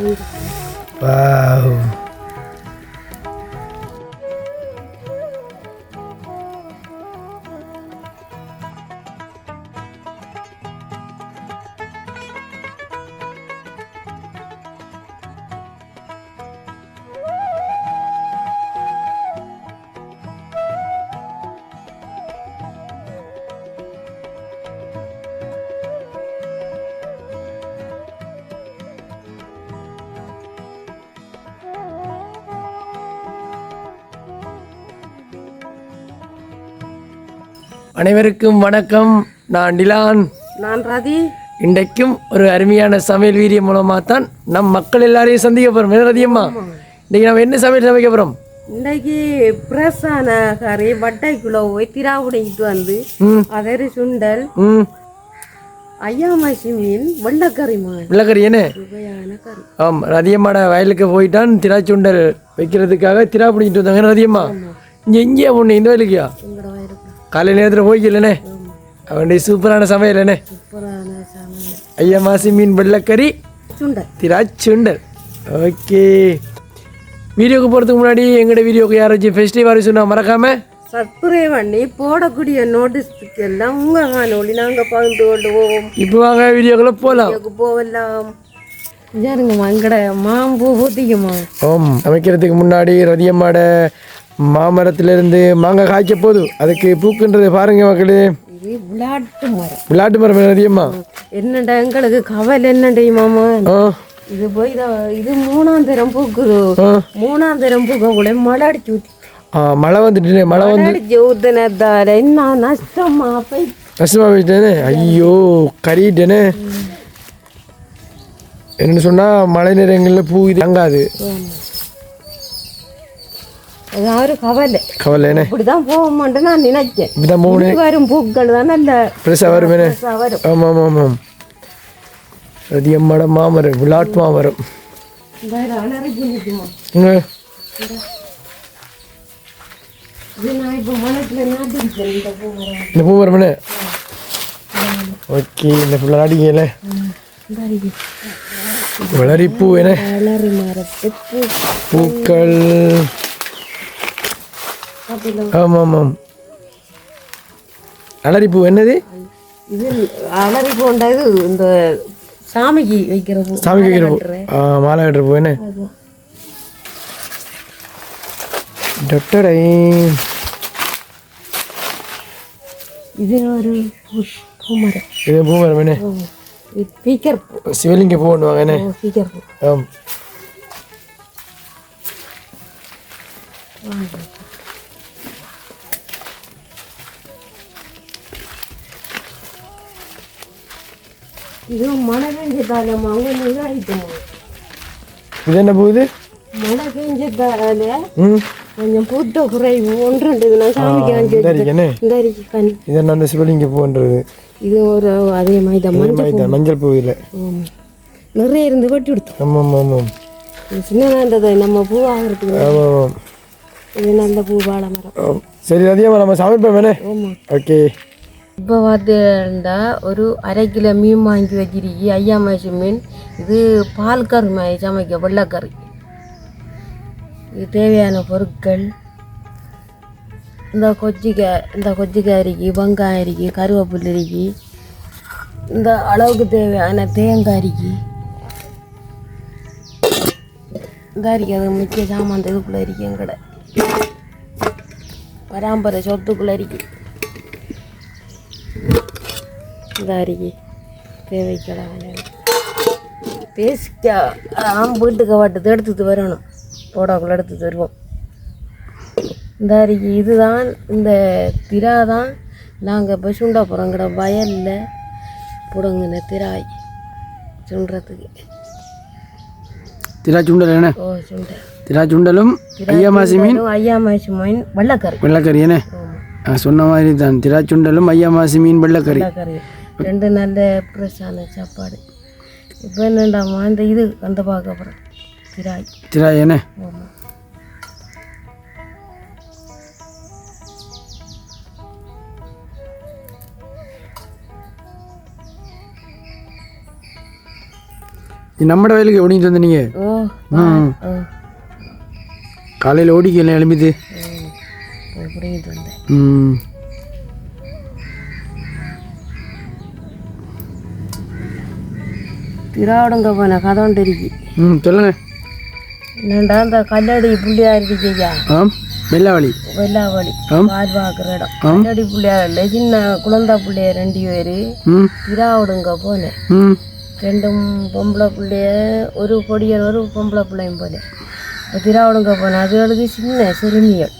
Wow. அனைவருக்கும் வணக்கம். நான் டிலான். நான் ரதி. இன்றைக்கும் ஒரு அருமையான சமையல் வீடியோ மூலமாக தான் நம் மக்கள் எல்லாரையும் சந்திக்க போகிறோம். என்ன ரதியம்மா, இன்றைக்கி நம்ம என்ன சமையல் சமைக்க போகிறோம்? இன்றைக்கு பிரசான கறி வட்டைக்குள்ள போய் திராவுடைக்கிட்டு வந்து அதே சுண்டல் ஐயாமாசி மீன் வெள்ளக்கறி வெள்ளக்கறி என்ன கறி. ஆமாம், ரதியம்மாட வயலுக்கு போயிட்டான் திராச்சுண்டல் வைக்கிறதுக்காக திரா பிடிக்கிட்டு வந்தாங்க. ரதியம்மா இங்கே எங்கேயா பொண்ணு இந்த வயலுக்கியா? காலை நேரத்தில் போய்க்கலண்ணே, அவனுடைய சூப்பரான சமையல் என்ன? ஐயா மாசி மீன் வெள்ளக்கறி திராச்சுண்டல். ஓகே, வீடியோக்கு போகிறதுக்கு முன்னாடி எங்களோட வீடியோக்கு யாராச்சும் ஃபெஸ்டிவல் சொன்னால் மறக்காம சப்ஸ்கிரைப் பண்ணி போடக்கூடிய நோட்டீஸ்க்கு எல்லாம் உங்கள் காணொலி நாங்கள் பகிர்ந்து கொண்டு போவோம். இப்போ வாங்க வீடியோக்குள்ளே போகலாம். போகலாம். சரிங்கம்மா, எங்கட மாம்பூ ஊற்றிக்குமா? ஆம், அமைக்கிறதுக்கு முன்னாடி ரதியம்மாட மாமரத்திலிருந்து மாங்காய் காய்க்க போதும், அதுக்கு பூக்குன்றது பாருங்க மக்களே. விளையாட்டு மரம் ரதியம்மா. என்னடா எங்களுக்கு கவலை என்னண்டே மாமா, இது போய் இது மூணாம் தரம் பூக்குது. மூணாம் தரம் பூக்க கூட மழை அடிச்சு ஊற்றி மழை வந்துட்டு மழை வந்து ஊத்துனதால என்ன நஷ்டமா போயிட்டேனே. ஐயோ கறிட்டேனே. என்னன்னு சொன்னா மழை நேரங்களில் பூ இது தங்காது. கவலை இப்படிதான் போக மாட்டேன் நான் நினைச்சேன். இப்படிதான் மூணு வரும் பூக்கள் தான் நல்ல பெருசாக வருமே. ஆமாம் ஆமாம் ஆமாம். ரதியம்மாட மாமரம் விளாட் மாமரம். இந்த பூ மரம்னே. ஓகே, இந்த ஃபுல்லாக அடிக்கல வளரி பூ என்ன பூக்கள். ஆமாம் ஆமாம். அலரிப்பூ என்னது? இது அலரிப்பூ இது இந்த சாமிக்கு வைக்கிற பூ. சாமிக்கு வைக்கிற பூ, மாலை கட்டுற பூ என்ன? டாக்டரை இது ஒரு பூமரம். இது பூமரம் என்ன? பீக்கர் சிவலிங்க பூ பண்ணுவாங்க என்ன? பீக்கர் பூ. ஆம். இது மழை பெஞ்சதாலம்மா அவங்க இதாகிட்டோம். இது என்ன பூது? மழை பெஞ்சதால கொஞ்சம் பூத்த குறைவு ஒன்று நான் சாமிக்கு இது என்ன அந்த சிவலிங்க பூன்றது? இது ஒரு அதே மாதிரி மஞ்சள் பூ இல்லை நிறைய இருந்து வெட்டி கொடுத்தோம். ஆமாம் ஆமாம். சின்னதாக இருந்தது நம்ம பூ ஆகிறதுக்கு. ஆமாம், இது நல்ல பூ வாழை மரம். சரி அதிகமாக நம்ம சமைப்போம் வேணே. ஓகே, இப்போ பார்த்துட்டா ஒரு 1/2 கிலோ மீன் வாங்கி வச்சிருக்கி. ஐயாமாசி மீன். இது பால் கறி மாதிரி சமைக்க வெள்ளைக்கறி. இது தேவையான பொருட்கள் இந்த கொச்சிக்காய் இருக்கு, வெங்காயம் இருக்கு, கருவேப்பிலை இருக்கு, இந்த அளவுக்கு தேவையான தேங்காய் இருக்கு. இந்த இருக்கு அது முக்கிய சாமான் இதுக்குள்ளே இருக்கு. எங்கட பராம்பரை சொத்துக்குள்ளே இருக்கு. இந்த அருகே தேவைக்கலாம் பேசிக்கா வீட்டுக்கு வாட்டத்தை எடுத்துட்டு வரணும். போடாக்குள்ள எடுத்துட்டு வருவோம். இந்த அருகே இதுதான் இந்த திரா தான் நாங்கள் இப்போ சுண்டா போகிறோங்கிற வயலில் பிடுங்கின திராய் சுண்டுறதுக்கு. திரா சுண்டல் என்ன? ஓ சுண்டல். திரா சுண்டலும் ஐயாமாசி மீன் வெள்ளைக்கறி என்ன சொன்ன மாதிரி தான். திரா சுண்டலும் ஐயாமாசி மீன் வெள்ளைக்கறி ரெண்டு நல்ல ஃப்ரெஷ்ஷான சாப்பாடு. இப்போ என்னண்டாமா இந்த இது அந்த பார்க்க போகிறேன் திராய் என்ன? ஆமாம். நம்மட வயலுக்கு ஓடிட்டு வந்து நீங்கள் ஓ காலையில் ஓடிக்கலாம் எழுப்பிது புரியுது வந்தேன். திராவிடங்க போன கதை ஒன்று இருக்கு. சொல்லுங்க. என்னண்டா இந்த கல்லடி பிள்ளையார் இருக்கையா வெள்ளாவளி பால் பார்க்குற இடம். கல்லடி பிள்ளையார்ல சின்ன குழந்தை பிள்ளைய 2 பேர் திராவிடங்க போனேன். 2 பொம்பளை பிள்ளைய, ஒரு பொடியன் ஒரு பொம்பளை பிள்ளையும் போனேன். இப்போ திராவிடங்க போனேன். அதுகளுக்கு சின்ன சிறுமிகள்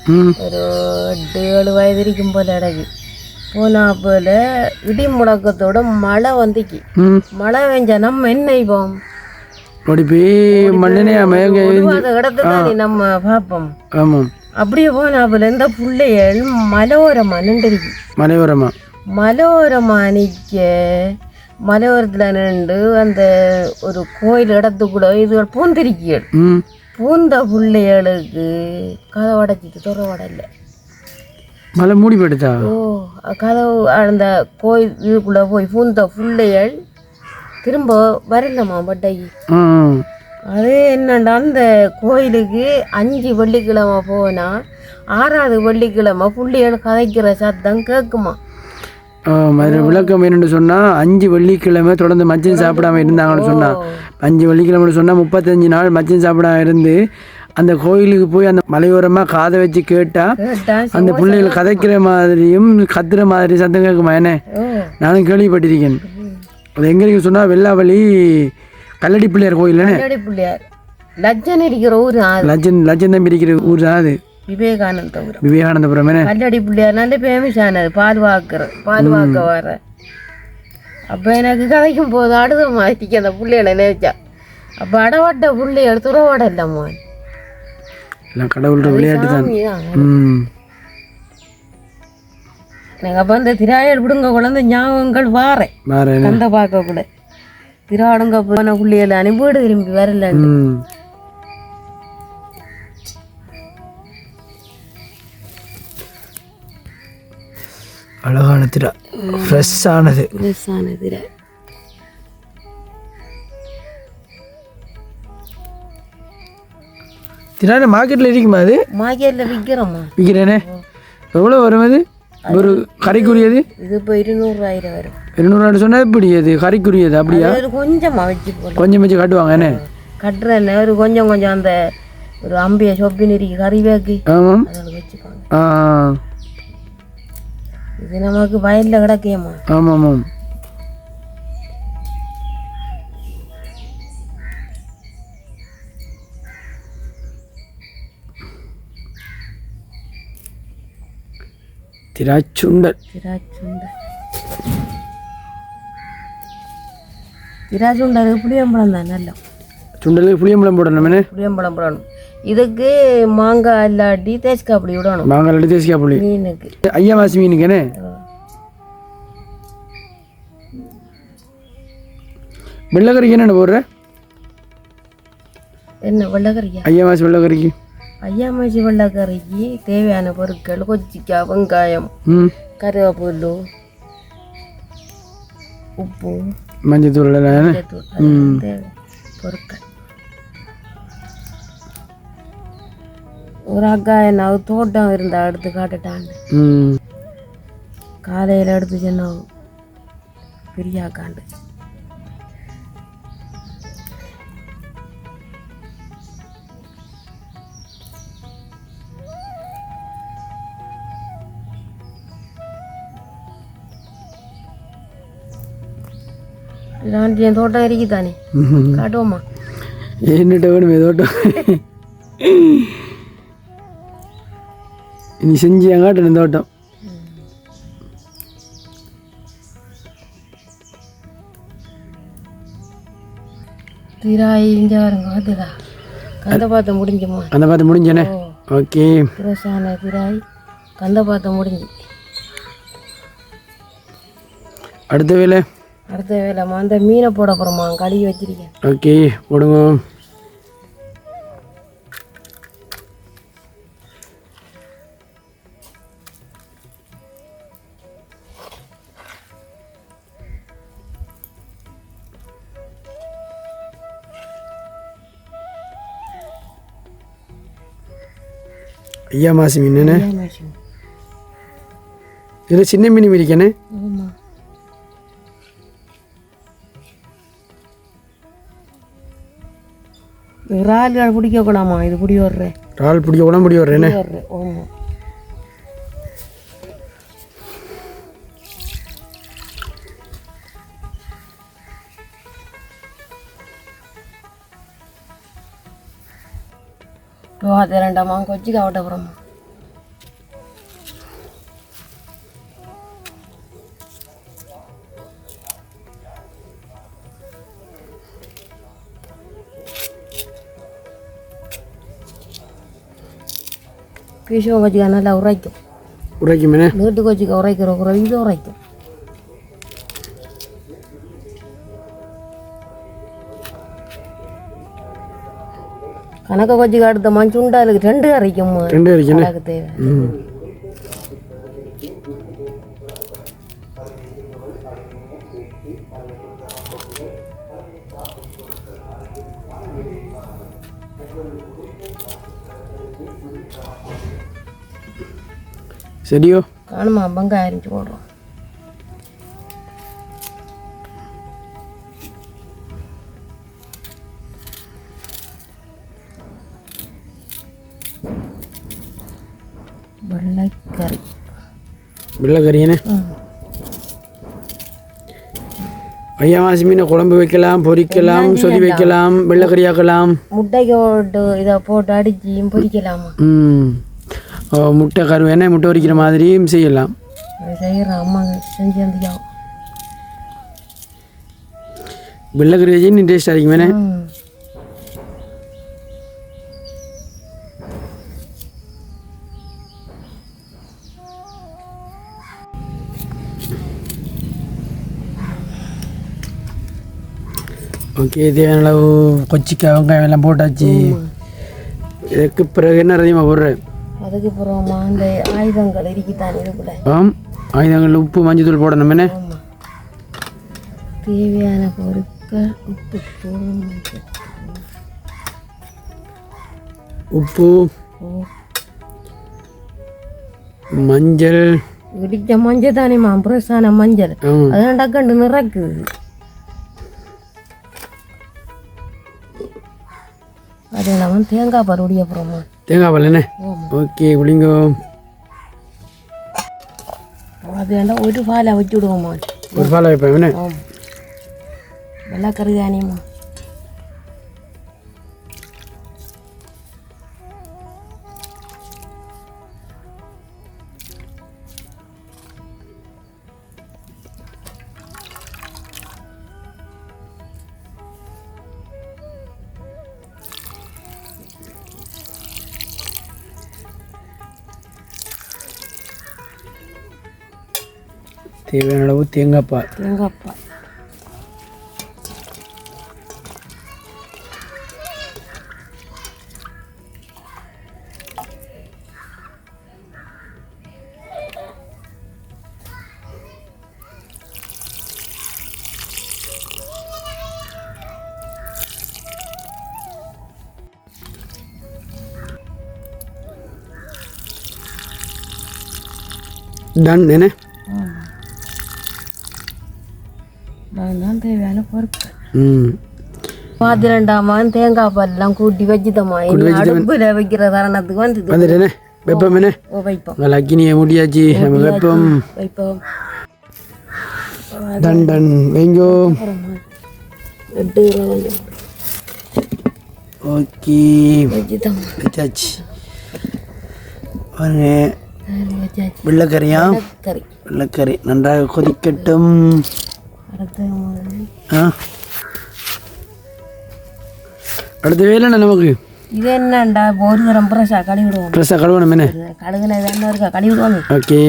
ஒரு 8-7 வயது இருக்கும் போல இடகு போனா போல இடி முழக்கத்தோட மழை வந்துக்கு. மழை பெஞ்சா நம்ம என்ன செய்வோம்? இடத்துதான் நம்ம பார்ப்போம். அப்படியே போனா போல இந்த பிள்ளைகள் மலையோரமா நின்றுருக்கு. மலையோரமா நிற்க மலையோரத்துல நின்று அந்த ஒரு கோயில் இடத்துக்குள்ள இதுகள் பூந்திருக்கியல். பூந்த பிள்ளைகளுக்கு கதை உடைச்சிட்டு துற உடல மழை மூடி போயிடுதா? ஓ கதவு அந்த கோயில் இதுக்குள்ள போய் பூந்த பிள்ளைகள் திரும்ப வரலம்மா பட்டைக்கு. அது என்னண்டா அந்த கோயிலுக்கு 5 வெள்ளிக்கிழமை போனா 6வது வெள்ளிக்கிழமை பிள்ளைகள் கதைக்கிற சத்தம் கேட்குமா. விளக்கம் என்னன்னு சொன்னா 5 வெள்ளிக்கிழமை தொடர்ந்து மச்சம் சாப்பிடாம இருந்தாங்கன்னு சொன்னா 5 வெள்ளிக்கிழமைன்னு சொன்னா 35 நாள் மச்சம் சாப்பிடாம இருந்து அந்த கோயிலுக்கு போய் அந்த மலையோரமா காதை வச்சு கேட்டா அந்த பிள்ளைகள் கதைக்கிற மாதிரியும் கத்துற மாதிரி சத்தம் கேட்குமா. என்ன நானும் கேள்விப்பட்டிருக்கேன். அது எங்க இருக்கு சொன்னா வெள்ளாவளி கல்லடி பிள்ளையார் கோயில். பிள்ளையார் லட்சன் இருக்கிற ஊர். லட்சன் தம்பி இருக்கிற ஊர் தான் அது. விவேகானந்தபுரம். கல்லடி பிள்ளையார் நல்ல ஃபேமஸ் ஆனது. பால் வாக்க வர அப்ப எனக்கு கதைக்கும் போது அடுத்த மாதிரி அந்த பிள்ளைகளை நினைச்சா அப்ப அடவட்ட பிள்ளைகள் துறவாட இல்லம்மா. கடவுளோட விளையாட்டு தான். எனக்கு அப்போ இந்த திராயல் விடுங்க குழந்தை ஞாபகங்கள் வாரேன் கந்த பார்க்க கூட திராடுங்க போன பிள்ளைகளை அனுப்பிடு திரும்பி வரல. அழகான திரா, ஃப்ரெஷ் ஆனது திரா. திரான மார்க்கெட்டில் இருக்குமா? அது மார்க்கெட்டில் விற்கிறேனே. எவ்வளோ வரும் அது ஒரு கறிக்குரியது? இது இப்போ 200,000 வரும். 200 சொன்னால் எப்படி அது கறிக்குரியது? அப்படியா? கொஞ்சமாக வச்சு கொஞ்சம் வச்சு கட்டுவாங்க. என்ன கட்டுறேன்னு ஒரு கொஞ்சம் அந்த ஒரு அம்பியை சொப்பின்னு இருக்கு கறிவேக்கு. ஆமாம் வச்சுப்பாங்க. இது நமக்கு வயலில் கிடக்கியம்மா. ஆமாம் ஆமாம். திராச்சுண்டல் புளியம்பழம் தான். நல்லா சுண்டலுக்கு புளியம்பழம் போடணும். புளியம்பழம் போடணும். இதுக்கு மாங்காய் இல்லாட்டி தேசிக்காய் புளி விடணும். மாங்காய் இல்லாட்டி தேசிக்காய் புளி மீனுக்கு. ஐயா மாசி மீனுக்கு என்ன வெள்ளக்கறிக்கு என்னென்ன போடுற? என்ன வெள்ளக்கறியா? ஐயா மாசி வெள்ளக்கறிக்கு வெள்ளக்கறிக்கு தேவையான பொருட்கள் கொச்சிக்காய், வெங்காயம், கருவேப்பிலை, உப்பு, மஞ்சத்தூள் பொருட்கள். ஒரு அக்காய் நான் தோட்டம் இருந்தா எடுத்து காட்டுட்டாண்டு காலையில் எடுத்து சொன்ன பெரிய அக்காண்டு. என் தோட்டம் இருக்குதானே காட்டுவோமா? என்னட்ட வேணுமே தோட்டம் நீ செஞ்சியா காட்டணும் தோட்டம். திராய் இங்கே வருங்க அதுதா கந்த பாத்த முடிஞ்சுமா? கந்த பாத்த முடிஞ்சேனே. ஓகே திராசான திராய் கந்த பாத்த முடிஞ்சு. அடுத்த வேலை அந்த மீனை போட போகிறோமா? கழுவி வச்சிருக்கேன். ஓகே போடுங்க. ஐயா மாசி மீன் என்ன ஐயா மாசி மீன். இதில் சின்ன மீன் மிதிக்கண்ணே. ஆமாம். இறால் பிடிக்கக்கூடாமா, இது பிடி வர்றேன். இறால் பிடிக்க கூட பிடி வர்றேன்னு. ஆமாம். அது ரெண்டாமா கொச்சி காவட்ட போகிறோம்மா. பீஷம் கொச்சிக்கா நல்லா உரைக்கும். உரைக்கும் என்ன? நீட்டு கொச்சிக்கா உரைக்கிற இது உரைக்கும். கணக்க கொச்சிக்கா அடுத்த மஞ்சுண்டாலுக்கு 2 அரைக்கும். 2 அரைக்கும் எனக்கு தேவை. சரியோ காணுமா வெங்காயம் அரிஞ்சு போடுறோம். வெள்ளைக்கறி. வெள்ளைக்கறி என்ன? ஐயா மாசி மீனை குழம்பு வைக்கலாம், பொரிக்கலாம், சொதி வைக்கலாம், வெள்ளைக்கறி ஆக்கலாம். முட்டைக்கு போட்டு இதை போட்டு அடிச்சு பொரிக்கலாமா? முட்டை கரு என்ன முட்டை பொரிக்கிற மாதிரியும் செய்யலாம். செய்கிற அம்மா செஞ்சு வந்துக்கலாம். வெள்ளைக்கறி வச்சு நீ டேஸ்ட் அடிக்குமே. ஓகே, தேவையான அளவு கொச்சிக்காய் வெங்காயம் எல்லாம் போட்டாச்சு. இதுக்கு பிறகு என்ன அதிகமாக போடுறேன்? அதுக்கு அப்புறமா அந்த ஆயுதங்கள் இருக்குதான் இதுக்குள்ள. ஆயுதங்கள் உப்பு மஞ்சள் போடணும் என்ன? தேவையான பொருட்கள் உப்பு மஞ்சள். இடிச்ச மஞ்சள் தானேம்மா, பிரசான மஞ்சள். அதான் டக்கண்டு நிறக்குது. அது இல்லாமல் தேங்காய் பால் உடைய அப்புறமா தேங்காய் பால் என்ன? ஓகே குளிங்க. அது வேண்டாம், ஒரு பாலை வச்சு விடுவோம்மா. ஒரு பாலை வைப்பேன் என்ன? வெள்ளைக்கறி தானேம்மா. தேவையான அளவு தேங்காய் பால். டன் என்ன? தேவையான பொருட்கள் பாத்திரண்டாமா தேங்காய் பால்லாம் கூட்டி வச்சுதம்மா. அடுப்புல வைக்கிற தருணத்துக்கு வந்து வெப்பம் என்ன? வைப்போம். அக்கினியை முடியாச்சு, நம்ம வெப்பம் வைப்போம். Done done வைங்கோ. ஓகே வச்சாச்சு. வெள்ளைக்கறியா? வெள்ளைக்கறி நன்றாக கொதிக்கட்டும். அடுத்த வேலை என்ன நமக்கு? இது என்னண்டா ஒரு தரம் ப்ரெஷ்ஷாக கழுவிடுவோம். ப்ரெஷ்ஷாக கழுவணும் என்ன? கழுகுன வேணும் இருக்கா கழுவிடுவோம். ஓகே.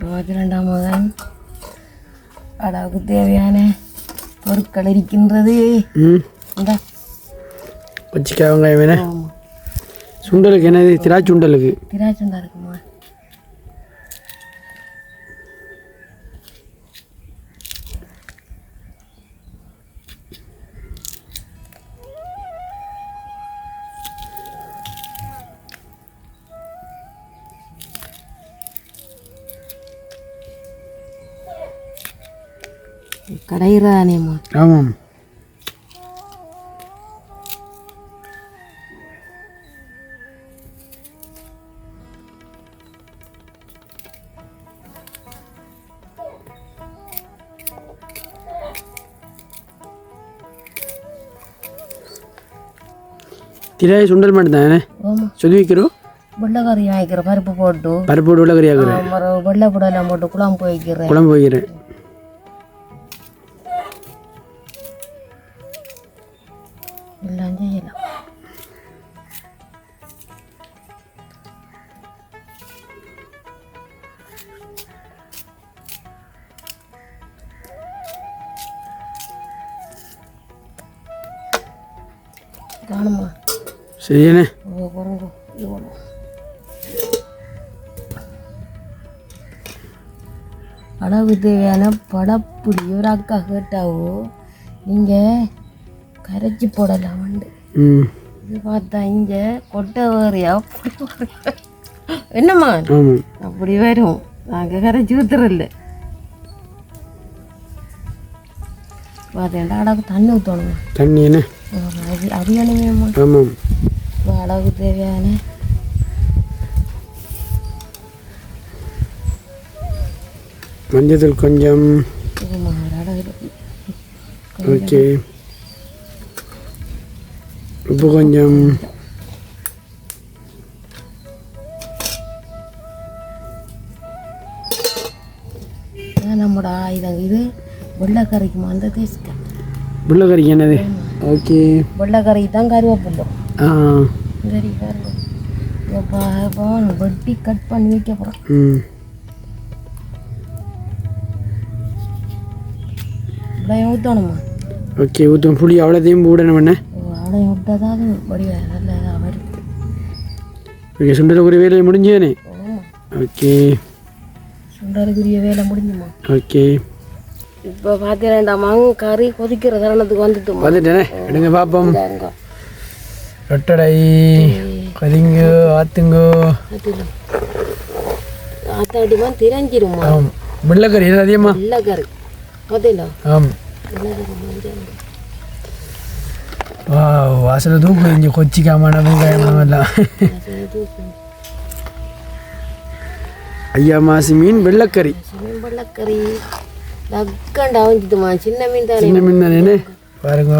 இப்போ 2ஆம் அளவுக்கு தேவையான பொருட்கள் இருக்கின்றது. இந்த கொச்சிக்காய் வெங்காயம் வேணே. சுண்டலுக்கு என்னது? திராட்சுண்டலுக்கு திராட்சை இருக்குமா? கடையிறானேம்மா. ஆமாம். திராய் சுண்டல் மட்டும் தானே சொல்லி வைக்கிறோம். வெள்ளைக்கறி வாங்கிக்கிற பருப்பு போட்டு வெள்ளைக்கறி ஆகுறேன். வெள்ளை புடலாம் போட்டு குழம்பு வைக்கிறேன். எல்லாம் செய்யலாம். காணுமா? சரியானே. அளவு தேவையான படப்புடி ஒரு அக்கா கேட்டாவோ நீங்கள் கரைச்சி போடலாம். இது பார்த்தா இங்கே கொட்டை வேறையா என்னம்மா அப்படி வரும். நாங்கள் கரைச்சி ஊத்துறல பார்த்தேன்டா. அளவுக்கு தண்ணி ஊற்றணுமா? தண்ணி என்ன அது வேணுமேம்மா. ஆமாம். அளவுக்கு தேவையான மஞ்சள் கொஞ்சம். ஓகே. உப்பு கொஞ்சம். நம்மட ஆயுதம் இது. வெள்ளைக்கறிக்குமா? அந்த தேசிக்க வெள்ளைக்கறிக்கு என்னது? ஓகே. வெள்ளைக்கறிக்கு தான் கருவேப்பில்லை. சரி வெட்டி கட் பண்ணி வைக்க போகிறோம். ஊற்றணுமா? ஓகே ஊற்றும். புளி அவ்வளோத்தையும் ஊடணும் பண்ண. அவ்வளோ விட்டால் தான் அது வடிவா நல்லா வரும். ஓகே. சுண்டலுக்குரிய வேலையை முடிஞ்சேனே. ஓகே. சுண்டலுக்குரிய வேலை முடிஞ்சுமா? ஓகே. இப்போ பார்த்தீங்கன்னா கறி கொதிக்கிற தருணத்துக்கு வந்துட்டேனே. எடுங்க பார்ப்போம். ரொட்டடை கறிங்க ஆத்துங்க ஆத்தாடிமா திரஞ்சிருமா? வெள்ளைக்கறி அதிகமா? வெள்ளைக்கறி பார்த்தீங்களா? ஆம். வாசல தூக்கு இங்கே கொச்சிக்காமான வெங்காயம் எல்லாம். ஐயா மாசி மீன் வெள்ளைக்கறி. வெள்ளைக்கறி லக்கண்டா வந்துட்டுமா? சின்ன மீன் தானே. சின்ன மீன் தானே பாருங்க.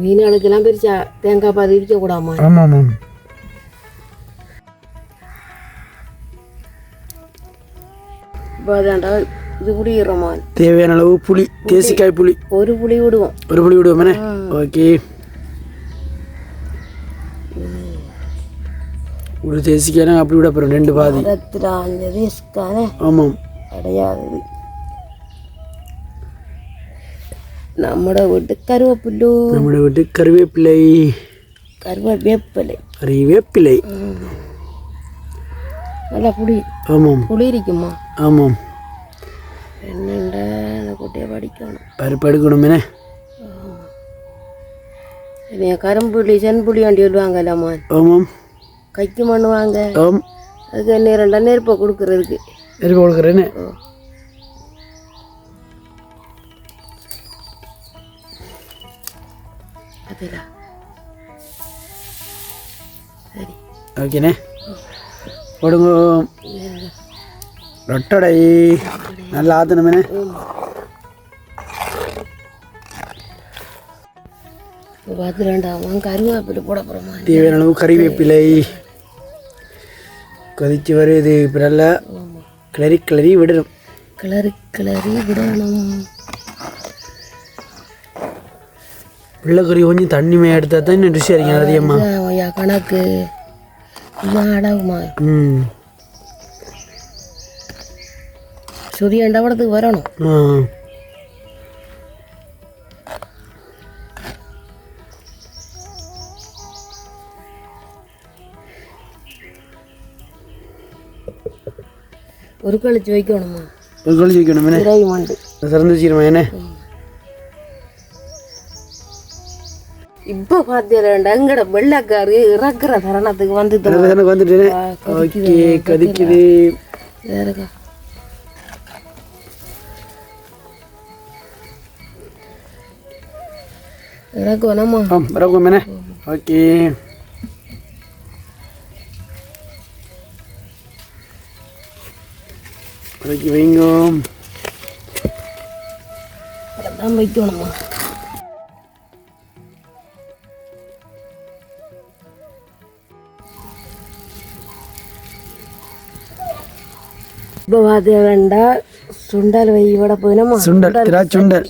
மீனாளுக்கெல்லாம் பிரிச்சா தேங்காய் பாதி இருக்க கூடாமா? ஆமாம் ஆமாம். இப்போதாண்டா இது புளிடுறோமா? தேவையான அளவு புளி. தேசிக்காய் புளி ஒரு புளி விடுவோம். ஒரு புளி விடுவோமே. ஓகே. ஒரு தேசிக்காய் அப்படி விட போகிறோம். 2 பாதி. ஆமாம். கிடையாது. நம்மட வீட்டு கருவேப்பில்லு. நம்மட வீட்டு கருவேப்பிலை. கருவேப்பிலை நல்லா புளி. ஆமாம். புளி இருக்குமா? ஆமாம். என்னண்டா கூட்டிய படிக்கணும். பருப்பு எடுக்கணுமே. கரும்புளி சென்புளி வண்டி சொல்லுவாங்கல்லம்மா. ஆமாம். கைக்கு பண்ணுவாங்க. ஆம். அதுக்கு நேரம் நெருப்பை கொடுக்கறதுக்கு. நெருப்பை கொடுக்குறேன்னு. சரி ஓகேண்ணே. போடுங்க. ரொட்டடை நல்லா ஆற்றணுமே. கருவேப்பிலை போட போகிறோமா? தேவையான அளவு கறிவேப்பிலை. கொதிச்சு வருது. இப்போ நல்லா கிளறி விடணும். கிளறி விடணும். வெள்ளைக்கறி கொஞ்சம் தண்ணிமையாக எடுத்தால் தான் இன்னும் ருசியாக இருக்கேன் அதிகம்மா. ஐயா கணக்கு அடகுமா சுதியண்ட படத்துக்கு வரணும். ஒரு கழிச்சு வைக்கணுமா? ஒரு கழிச்சு வைக்கணுமே சிறந்து வச்சுக்கிறோமா என்ன? இப்போ பார்த்தீங்கன்னா எங்கட வெள்ளைக்காரு இறக்குற தருணத்துக்கு வந்துட்டு ஓகே கதிக்குது வேறக்கா இறக்குவோம்மா. இறக்குவோம் ஓகே. வைங்க அதான் வைக்கணுமா? இப்போ பார்த்தீங்கன்னா சுண்டல் வை விட போயினமா? சுண்டல் சுண்டல்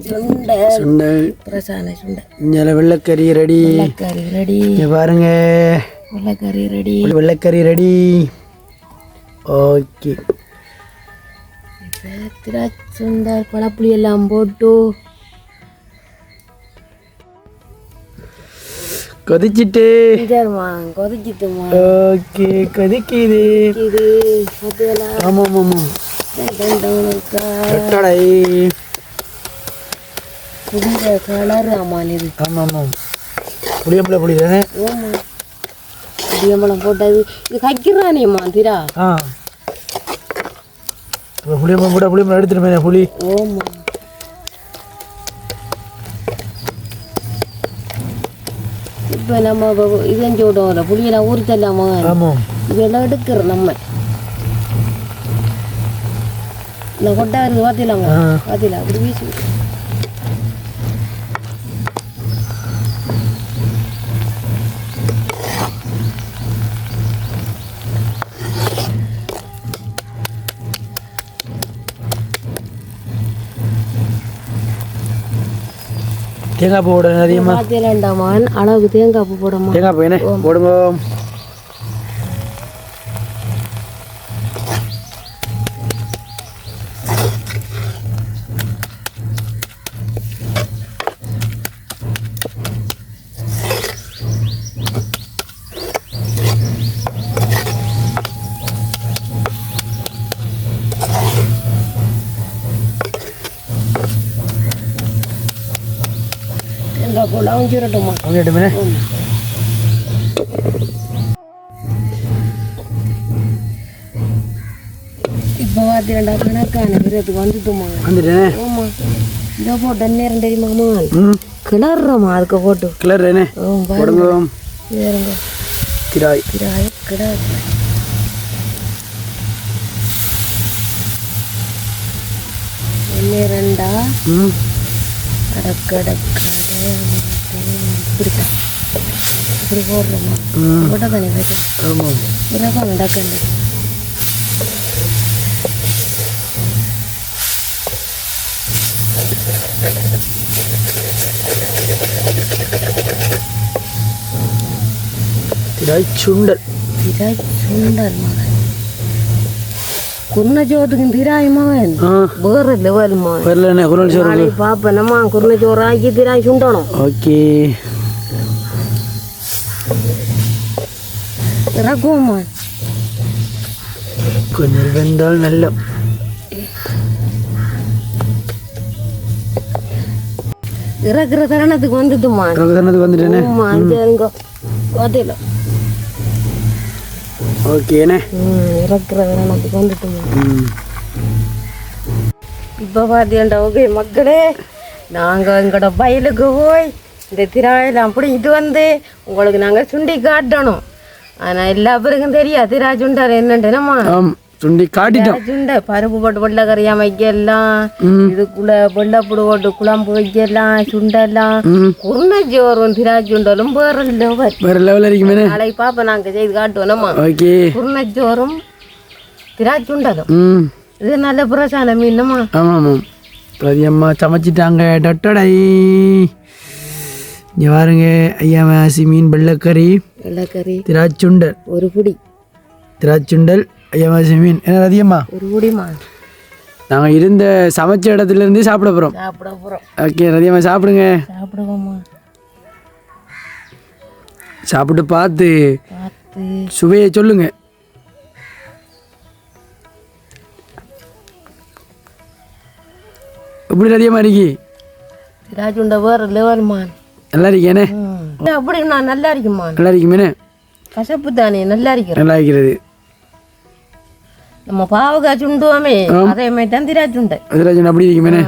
சுண்டல் சுண்டல் பிரசான சுண்டல். இங்கே வெள்ளைக்கறி ரெடி. வெள்ளைக்கறி ரெடி பாருங்க. வெள்ளைக்கறி ரெடி. வெள்ளைக்கறி ரெடி. ஓகே. சுண்டல் பழப்புளி எல்லாம் போட்டு கொதிச்சிட்டு கொதிச்சிட்டுமா. ஓகே கொதிக்குது. ஆமாம் ஆமாம் புதிய கலர். ஆமாம் இது ஆமாம் ஆமாம் புளியம்பளம் புளி தானே? ஆமாம் புளியம்பளம் போட்டது இது கைக்கிறானேம்மா திரா. புளியம்பளம் போட்டால் புளியம்பளம் எடுத்துருமே புளி. ஆமாம் இப்போ நம்ம இதெஞ்சு விடுவோம்ல புளியெல்லாம் ஊறித்தல்லாமா? ஆமாம் இதெல்லாம் எடுக்கிறோம் நம்ம. இந்த கொட்டை வருது பார்த்திலாங்க பார்த்திலா அப்படி வீசி தேங்காய் பூ போட அதிகமாக பார்த்திலாண்டாமான் அளவுக்கு தேங்காய் பூ போடமா? தேங்காய் பூ என்ன போடுங்க. அவஞ்சிரட்டுமா? அவஞ்சிரட்டுமே. இப்போ பார்த்தியாண்டா கணக்கான விரத்துக்கு வந்துட்டுமா? வந்துட்டேன். ஆமாம் இதை போட்டு நேரம் தெரியுமாம்மா? கிளறமா அதுக்கு போட்டு கிளறேனே போடுங்க. வேறுங்க கிராய் கிராய் கிடாய் ரெண்டா இப்படி போடுறோமா? போட்டா தானே இறக்கம் டக்கண்டு. சுண்டல் சுண்டல் மகன் குருணச்சோத்துக்கும் திராய் மகன் வேற லெவல் மகன். பாப்பனம்மா குருணச்சோறு ஆக்கி திராய் சுண்டணும். ஓகே இறக்குவோம்மா. கொஞ்சம் வெந்தால் நல்ல இறக்குற தருணத்துக்கு வந்துட்டுமா? வந்துட்டேனே. பார்த்தீங்களா? ஓகேண்ணே இறக்குற தருணத்துக்கு வந்துட்டுமா? இப்போ பார்த்தீங்கண்டா ஓகே மக்களே, நாங்கள் எங்களோட வயலுக்கு போய் இந்த திராயெல்லாம் பிடிக்கிட்டு வந்து உங்களுக்கு நாங்கள் சுண்டி காட்டணும். ஆனால் எல்லா பேருக்கும் தெரியாது திரா சுண்டார் என்னண்டுனம்மா. சுண்டி காட்டிட்டோம். சுண்டை பருப்பு போட்டு வெள்ளைக்கறியா வைக்கலாம், இதுக்குள்ள வெள்ளைப்புடு போட்டு குழம்பு வைக்கலாம், சுண்டெல்லாம் குருணச்சோறும் திரா சுண்டலும் வேற லெவல் இருக்குமே. நாளைக்கு பாப்பா நாங்கள் செய்து காட்டுவோம்மா. குருணச்சோறும் திரா சுண்டலும் இது நல்ல புரசான மீன்மா. ஆமாம் ஆமாம் பிரதியம்மா சமைச்சிட்டாங்க. டொட்டடை இங்கே பாருங்க ஐயா மாசி மீன் வெள்ளைக்கறி வெள்ளைக்கறி திராச்சுண்டல் ஒரு புடி திராச்சுண்டல் ஐயா மாசி மீன் என்ன அதிகமா ஒரு புடிமா நாங்கள் இருந்த சமைச்ச இடத்துலேருந்து சாப்பிட போகிறோம். சாப்பிட போகிறோம். ஓகே அதிகமாக சாப்பிடுங்க. சாப்பிடுவோம்மா. சாப்பிட்டு பார்த்து பார்த்து சுவையை சொல்லுங்க. எப்படி அதிகமாக இருக்கி ராஜுண்ட வேறு லெவல்மா. நல்லா இருக்கேனே. அப்படி நான் நல்லா இருக்குமா. நல்லா இருக்குமேனே. கசப்பு தானே நல்லா இருக்கிறேன். நல்லா இருக்கிறது. நம்ம பாவக்காய் சுண்டுவோமே அதே மாதிரி தான் திராட்சுண்டை. திராட்சுண்டை அப்படி இருக்குமேனே.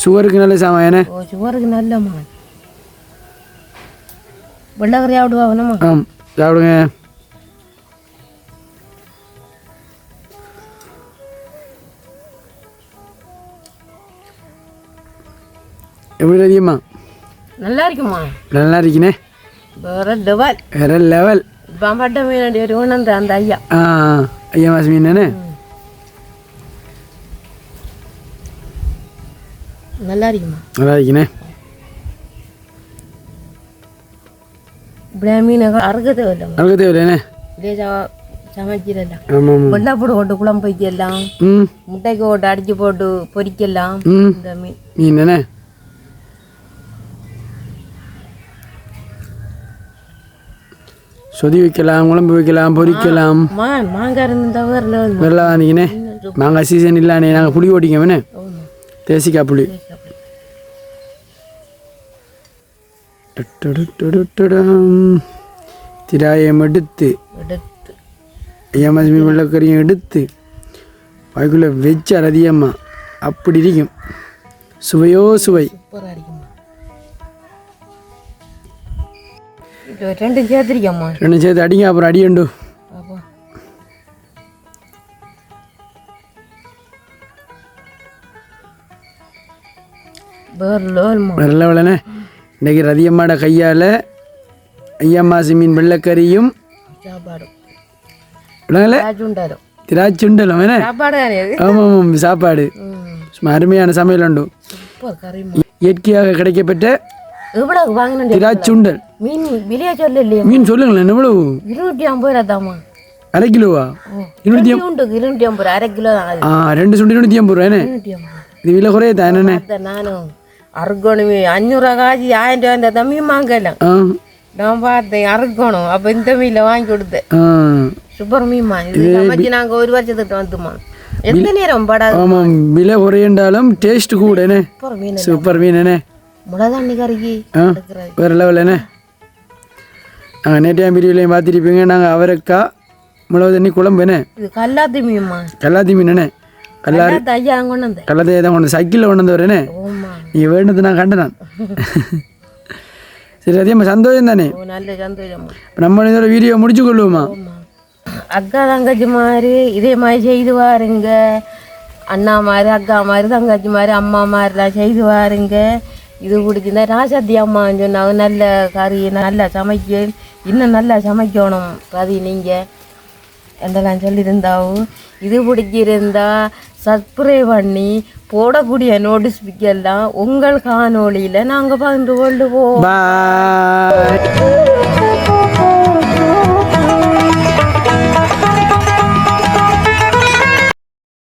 சுகருக்கு நல்ல சாமான். ஓ சுகருக்கு நல்லம்மா. வெள்ளக்கறி சாப்பிடுவா வேணுமா? ஆ சாப்பிடுங்க. எப்படி அதிகமா நல்லா இருக்குமா. நல்லா இருக்குனே. வேற லெவல். வேற லெவல். பாம்பட்ட மீன் ஒரு ஒன்று அந்த ஐயா. ஐயா மாசி மீன் தானே. நல்லா இருக்குமா. நல்லா இருக்குனே. இப்படியா மீன் அறுக்க தேவையில்லை. அறுக்க தேவையில்லைண்ணே. இப்படியே சமைச்சிடலாம். ஆமாம். வெள்ளாப்பூடு போட்டு குழம்பு வைக்கலாம். முட்டைக்கு போட்டு அடிச்சு போட்டு பொரிக்கலாம். இந்த மீன் மீன் தானே. சொதி வைக்கலாம், குழம்பு வைக்கலாம், பொரிக்கலாம். மாங்காய் இருந்தா வரல வாங்கினே. மாங்காய் சீசன் இல்லானே. நாங்கள் புளி ஓட்டிக்கவேனே. தேசிக்காய் புளி. திராயம் எடுத்து ஐயா மாசி மீன் வெள்ளைக்கறியும் எடுத்து வாய்க்குள்ளே வச்சா அதிகமா அப்படி இருக்கும். சுவையோ சுவை. சூப்பராக இருக்குமா. ரெண்டும் சேர்த்துருக்கம்மா. ரெண்டும் சேர்த்து அடிங்க. அப்புறம் அடியண்டு. வேற லெவலண்ணே. இன்றைக்கி ரதியம்மாட கையால் ஐயா மாசி மீன் வெள்ளைக்கறியும் சாப்பாடும் திராட்சுண்டலும் வேணே. ஆமாம் ஆமாம் சாப்பாடு. சும்மா அருமையான சமையல் உண்டு. இயற்கையாக கிடைக்கப்பட்ட திராட்சுண்டல். மீன் விலையா சொல்ல. மீன் சொல்லுங்களேன். எவ்வளவு? 250 ரூபா தாமா. அரை கிலோவா? 250 அரை கிலோ. 2 சுண்டி 250 ரூபாய்னே. இது விலை குறைய தான் என்னண்ணே. நானும் அறுக்கணும். 500 ரூபா காய்ச்சி 1000 ரூபா இந்த மீன் வாங்கலாம். நான் பார்த்தேன் அறுக்கணும். அப்போ இந்த மீனில் வாங்கி கொடுத்தேன். சூப்பர் மீன்மா. இது சமைச்சு நாங்கள் 1 வருஷத்துக்கு வந்துமா. எந்த நேரம் படாது. ஆமாம் விலை குறையண்டாலும் டேஸ்ட் கூடனே. சூப்பர் மீனே. முளைதாண்டி கறிக்கு வேறு லெவலண்ணே. நாங்கள் நேற்றையாம் பிரிவிலையும் பார்த்துருப்பீங்க. நாங்கள் அவரைக்காய் மிளகு தண்ணி குழம்புனே. இது கல்லாத்தி மீன்மா. கல்லாத்தி மீனே. கல்லாத்தி ஐயா கொண்டு வந்தேன். கல்லாத்தையே தான் கொண்டு சைக்கிளில் கொண்டு வந்து வரேனே. நீ வேண்டது நான் கண்டேன். சரி அதே சந்தோஷம் தானே. நல்ல சந்தோஷம். நம்ம இதோட வீடியோ முடிச்சு கொள்ளுவோமா? அக்கா தங்கச்சி மாதிரி இதே மாதிரி செய்து வாருங்க. அண்ணா மாதிரி அக்கா மாதிரி தங்கச்சி மாதிரி அம்மா மாதிரிலாம் செய்து வாருங்க. இது பிடிச்சிருந்தா ராசாத்தி அம்மான்னு சொன்னாங்க. நல்ல கறி நல்லா சமைக்க இன்னும் நல்லா சமைக்கணும் கறி நீங்கள் என்றெல்லாம் சொல்லியிருந்தாவும். இது பிடிச்சிருந்தா சப்ஸ்கிரைப் பண்ணி போடக்கூடிய நோட்டிஃபிகேஷன்லாம் உங்கள் காணொளியில் நாங்கள் பகிர்ந்து கொள்ளுவோம்.